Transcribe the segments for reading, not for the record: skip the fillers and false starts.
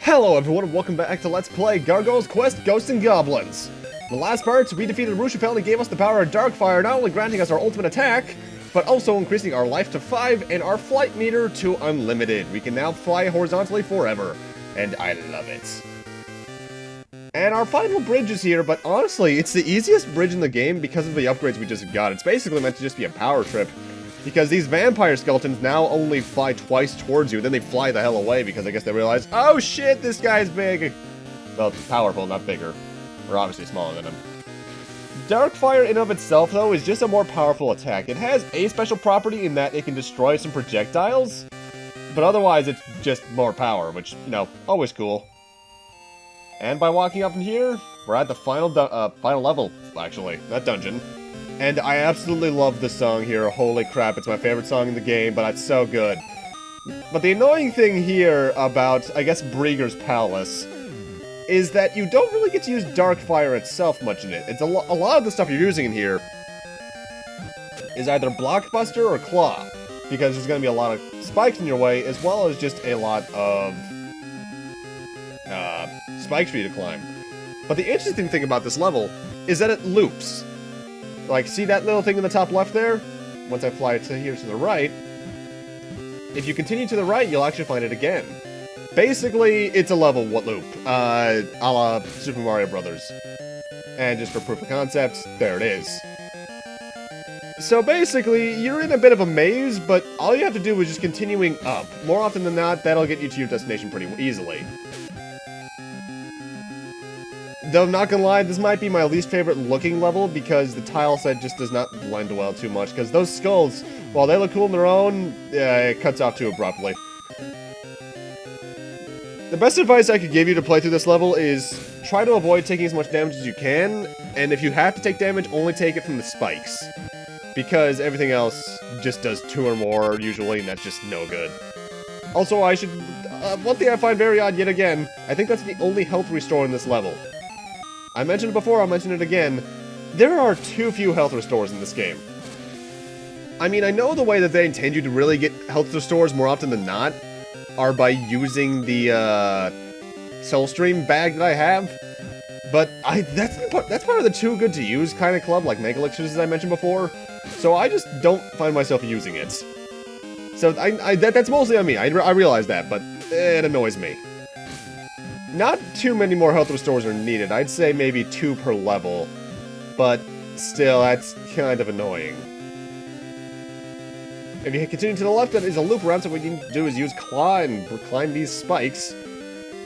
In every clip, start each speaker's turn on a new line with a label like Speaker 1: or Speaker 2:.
Speaker 1: Hello everyone and welcome back to Let's Play Gargoyle's Quest Ghosts and Goblins. In the last part, we defeated Rushapel and gave us the power of Darkfire, not only granting us our ultimate attack, but also increasing our life to 5 and our flight meter to unlimited. We can now fly horizontally forever, and I love it. And our final bridge is here, but honestly, it's the easiest bridge in the game because of the upgrades we just got. It's basically meant to just be a power trip. Because these vampire skeletons now only fly twice towards you, then they fly the hell away because I guess they realize, oh shit, this guy's big. Well, powerful, not bigger. We're obviously smaller than him. Darkfire in and of itself, though, is just a more powerful attack. It has a special property in that it can destroy some projectiles, but otherwise it's just more power, which, you know, always cool. And by walking up in here, we're at the final level, actually, not dungeon. And I absolutely love this song here. Holy crap, it's my favorite song in the game, but it's so good. But the annoying thing here about, I guess, Breager's Palace is that you don't really get to use Darkfire itself much in it. It's a lot of the stuff you're using in here is either Blockbuster or Claw, because there's going to be a lot of spikes in your way, as well as just a lot of spikes for you to climb. But the interesting thing about this level is that it loops. Like, see that little thing in the top left there? Once I fly to here to the right, if you continue to the right, you'll actually find it again. Basically, it's a level loop, a la Super Mario Brothers. And just for proof of concept, there it is. So basically, you're in a bit of a maze, but all you have to do is just continuing up. More often than not, that'll get you to your destination pretty easily. Though, I'm not gonna lie, this might be my least favorite looking level because the tile set just does not blend well too much. Because those skulls, while they look cool on their own, it cuts off too abruptly. The best advice I could give you to play through this level is try to avoid taking as much damage as you can, and if you have to take damage, only take it from the spikes. Because everything else just does 2 or more, usually, and that's just no good. Also, one thing I find very odd yet again, I think that's the only health restore in this level. I mentioned it before, I'll mention it again. There are too few health restores in this game. I mean, I know the way that they intend you to really get health restores more often than not are by using the Soulstream bag that I have. But that's part of the too good to use kind of club, like Mega Elixirs as I mentioned before. So I just don't find myself using it. So that's mostly on me, I realize that, but it annoys me. Not too many more health restores are needed. I'd say maybe 2 per level. But still, that's kind of annoying. If you continue to the left, that is a loop around, so what you can do is use Claw and climb these spikes.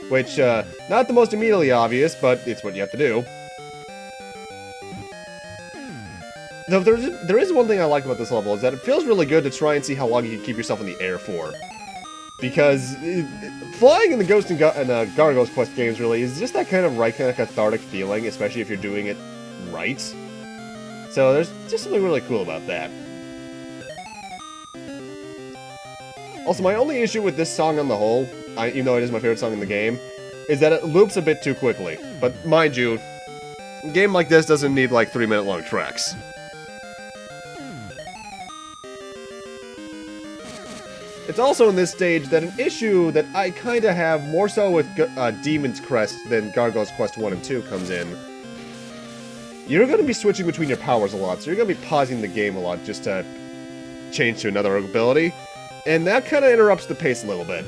Speaker 1: Which, not the most immediately obvious, but it's what you have to do. Though there is one thing I like about this level, is that it feels really good to try and see how long you can keep yourself in the air for. Because flying in the Ghost and Gargoyle's Quest games really is just that kind of cathartic feeling, especially if you're doing it right. So there's just something really cool about that. Also, my only issue with this song on the whole, even though it is my favorite song in the game, is that it loops a bit too quickly. But mind you, a game like this doesn't need like 3-minute long tracks. It's also in this stage that an issue that I kinda have more so with Demon's Crest than Gargoyle's Quest 1 and 2 comes in. You're gonna be switching between your powers a lot, so you're gonna be pausing the game a lot just to change to another ability, and that kinda interrupts the pace a little bit.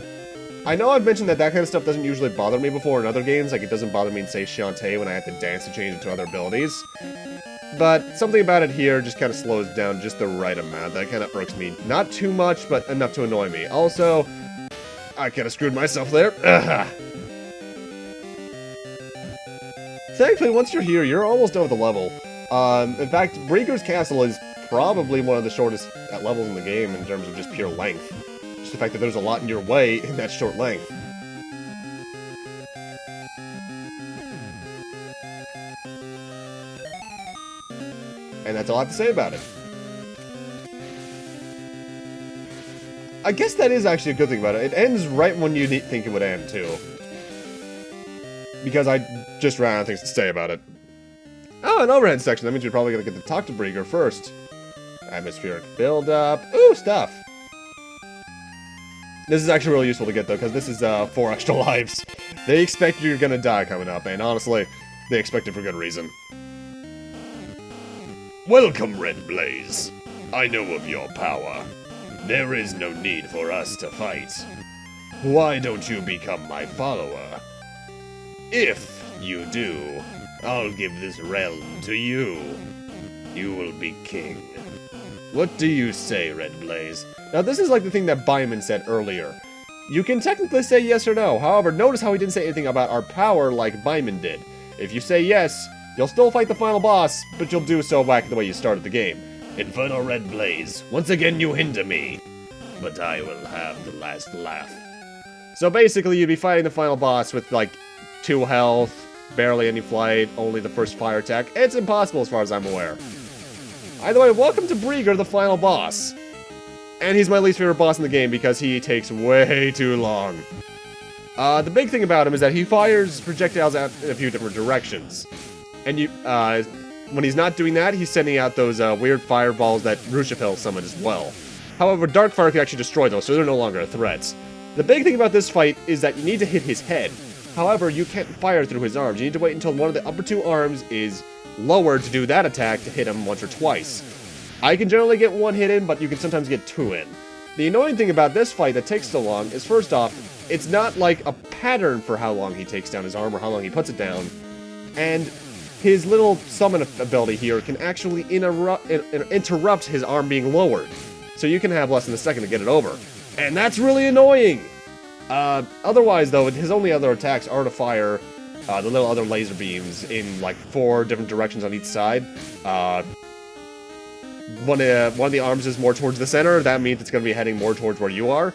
Speaker 1: I know I've mentioned that kind of stuff doesn't usually bother me before in other games, like it doesn't bother me in, say, Shantae when I have to dance to change into other abilities. But something about it here just kind of slows down just the right amount. That kind of irks me. Not too much, but enough to annoy me. Also, I kind of screwed myself there. Ugh. Thankfully, once you're here, you're almost done with the level. In fact, Breager's Castle is probably one of the shortest levels in the game in terms of just pure length. Just the fact that there's a lot in your way in that short length. And that's all I have to say about it. I guess that is actually a good thing about it. It ends right when you think it would end, too. Because I just ran out of things to say about it. Oh, an overhead section. That means you're probably going to get to talk to Breager first. Atmospheric buildup. Ooh, stuff. This is actually really useful to get, though, because this is 4 extra lives. They expect you're gonna die coming up, and honestly, they expect it for good reason.
Speaker 2: Welcome, Red Blaze. I know of your power. There is no need for us to fight. Why don't you become my follower? If you do, I'll give this realm to you. You will be king. What do you say, Red Blaze?
Speaker 1: Now, this is like the thing that Byman said earlier. You can technically say yes or no. However, notice how he didn't say anything about our power like Byman did. If you say yes, you'll still fight the final boss, but you'll do so back the way you started the game.
Speaker 2: Infernal Red Blaze, once again you hinder me. But I will have the last laugh.
Speaker 1: So basically, you'd be fighting the final boss with, like, 2 health, barely any flight, only the first fire attack. It's impossible as far as I'm aware. Either way, welcome to Breager, the final boss. And he's my least favorite boss in the game because he takes way too long. The big thing about him is that he fires projectiles out in a few different directions. And when he's not doing that, he's sending out those weird fireballs that Rushapel summoned as well. However, Darkfire can actually destroy those, so they're no longer a threat. The big thing about this fight is that you need to hit his head. However, you can't fire through his arms. You need to wait until one of the upper 2 arms is lowered to do that attack to hit him once or twice. I can generally get 1 hit in, but you can sometimes get 2 in. The annoying thing about this fight that takes so long is, first off, it's not like a pattern for how long he takes down his arm or how long he puts it down. And his little summon ability here can actually interrupt his arm being lowered. So you can have less than a second to get it over. And that's really annoying! Otherwise, though, his only other attacks are to fire the little other laser beams in, like, 4 different directions on each side. One of the arms is more towards the center. That means it's going to be heading more towards where you are.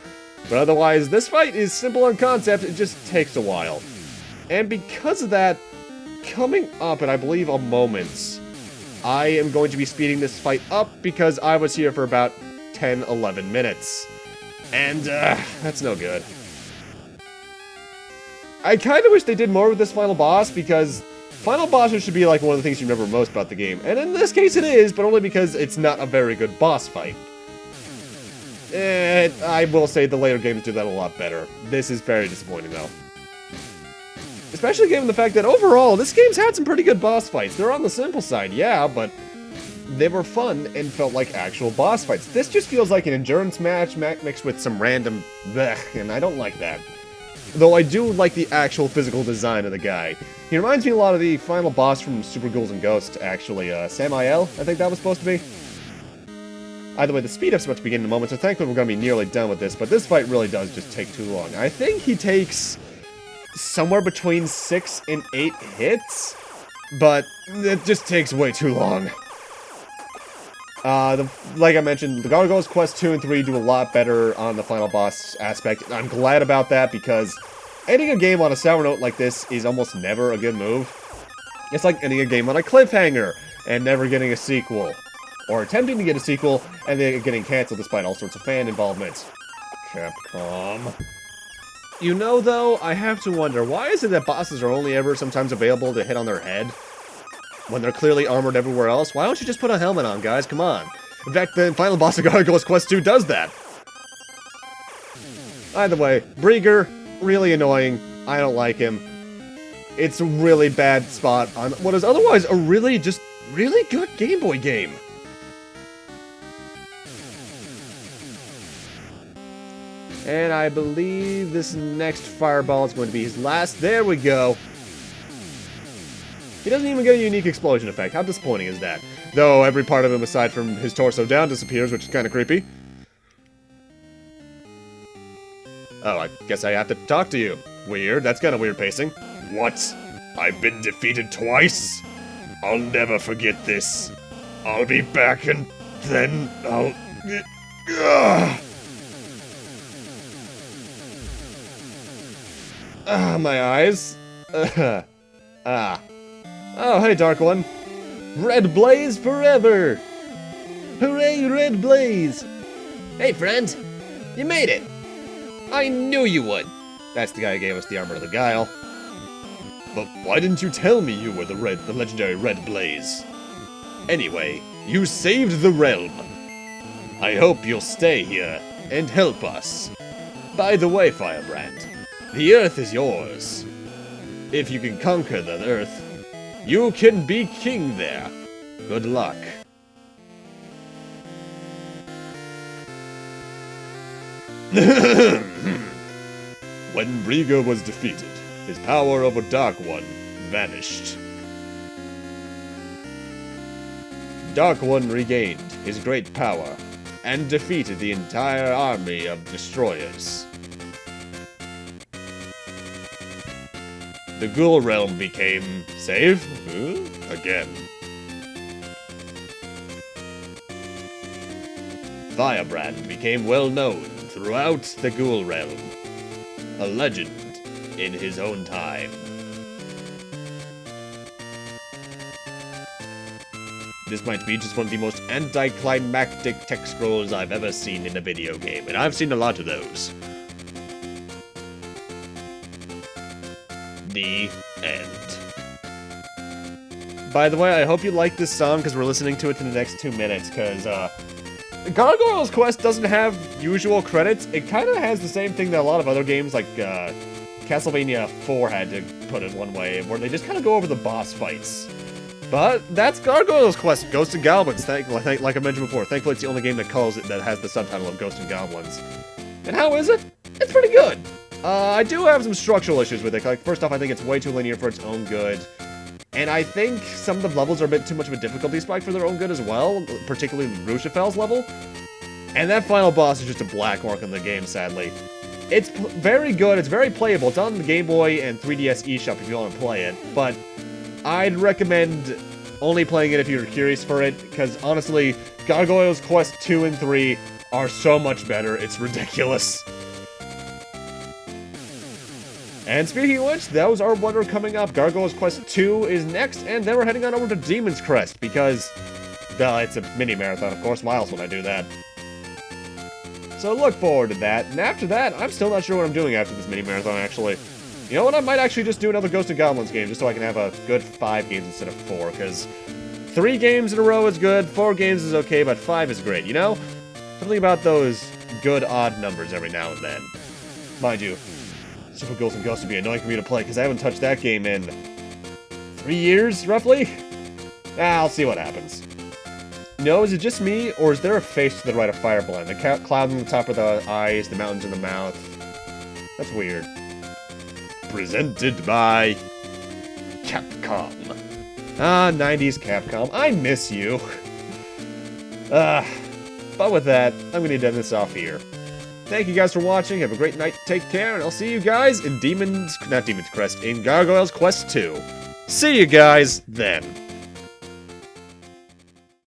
Speaker 1: But otherwise, this fight is simple on concept. It just takes a while. And because of that, coming up in, I believe, a moment, I am going to be speeding this fight up because I was here for about 10-11 minutes. And, that's no good. I kind of wish they did more with this final boss, because final bosses should be like one of the things you remember most about the game. And in this case it is, but only because it's not a very good boss fight. I will say the later games do that a lot better. This is very disappointing, though. Especially given the fact that overall, this game's had some pretty good boss fights. They're on the simple side, yeah, but they were fun and felt like actual boss fights. This just feels like an endurance match mixed with some random blech, and I don't like that. Though I do like the actual physical design of the guy. He reminds me a lot of the final boss from Super Ghouls and Ghosts, actually. Samael, I think that was supposed to be. Either way, the speed up's about to begin in a moment, so thankfully we're going to be nearly done with this, but this fight really does just take too long. I think he takes somewhere between 6 and 8 hits, but it just takes way too long. Like I mentioned, the Gargoyles Quest 2 and 3 do a lot better on the final boss aspect. I'm glad about that, because ending a game on a sour note like this is almost never a good move. It's like ending a game on a cliffhanger and never getting a sequel. Or attempting to get a sequel and then getting cancelled despite all sorts of fan involvement. Capcom. You know, though, I have to wonder, why is it that bosses are only ever sometimes available to hit on their head? When they're clearly armored everywhere else? Why don't you just put a helmet on, guys? Come on. In fact, the final boss of Gargoyles Quest 2 does that. Either way, Breager, really annoying. I don't like him. It's a really bad spot on what is otherwise a really good Game Boy game. And I believe this next fireball is going to be his last. There we go. He doesn't even get a unique explosion effect. How disappointing is that? Though every part of him aside from his torso down disappears, which is kind of creepy. Oh, I guess I have to talk to you. Weird. That's kind of weird pacing.
Speaker 2: What? I've been defeated twice? I'll never forget this. I'll be back and then I'll...
Speaker 1: My eyes. Oh, hey, Dark One. Red Blaze forever! Hooray, Red Blaze!
Speaker 3: Hey, friend! You made it! I knew you would!
Speaker 1: That's the guy who gave us the Armor of the Guile. But why didn't you tell me you were the legendary Red Blaze? Anyway, you saved the realm. I hope you'll stay here and help us.
Speaker 2: By the way, Firebrand, the Earth is yours. If you can conquer the Earth, you can be king there. Good luck. When Breager was defeated, his power over Dark One vanished. Dark One regained his great power and defeated the entire army of destroyers. The Ghoul Realm became safe again. Firebrand became well known throughout the Ghoul Realm, a legend in his own time. This might be just one of the most anticlimactic text scrolls I've ever seen in a video game, and I've seen a lot of those. The end. By the way, I hope you like this song, because we're listening to it in the next 2 minutes, because, Gargoyle's Quest doesn't have usual credits. It kind of has the same thing that a lot of other games, like, Castlevania 4 had to put it one way, where they just kind of go over the boss fights. But that's Gargoyle's Quest, Ghosts and Goblins, like I mentioned before. Thankfully, it's the only game that has the subtitle of Ghosts and Goblins. And how is it? It's pretty good. I do have some structural issues with it. Like, first off, I think it's way too linear for its own good. And I think some of the levels are a bit too much of a difficulty spike for their own good as well, particularly Rushafel's level. And that final boss is just a black mark on the game, sadly. It's very good, it's very playable. It's on the Game Boy and 3DS eShop if you want to play it, but I'd recommend only playing it if you're curious for it, because honestly, Gargoyle's Quest 2 and 3 are so much better, it's ridiculous. And speaking of which, those are what are coming up. Gargoyle's Quest 2 is next, and then we're heading on over to Demon's Crest, because, well, it's a mini-marathon, of course. Why else would I do that? So look forward to that, and after that, I'm still not sure what I'm doing after this mini-marathon, actually. You know what, I might actually just do another Ghosts and Goblins game, just so I can have a good 5 games instead of 4, because 3 games in a row is good, 4 games is okay, but 5 is great, you know? Something about those good odd numbers every now and then. Mind you, Super Ghosts and Ghosts would be annoying for me to play, because I haven't touched that game in 3 years, roughly? I'll see what happens. No, is it just me, or is there a face to the right of Firebrand? The cloud on the top of the eyes, the mountains in the mouth. That's weird. Presented by Capcom. Ah, 90s Capcom. I miss you. But with that, I'm going to end this off here. Thank you guys for watching. Have a great night. Take care, and I'll see you guys in in Gargoyle's Quest 2. See you guys then.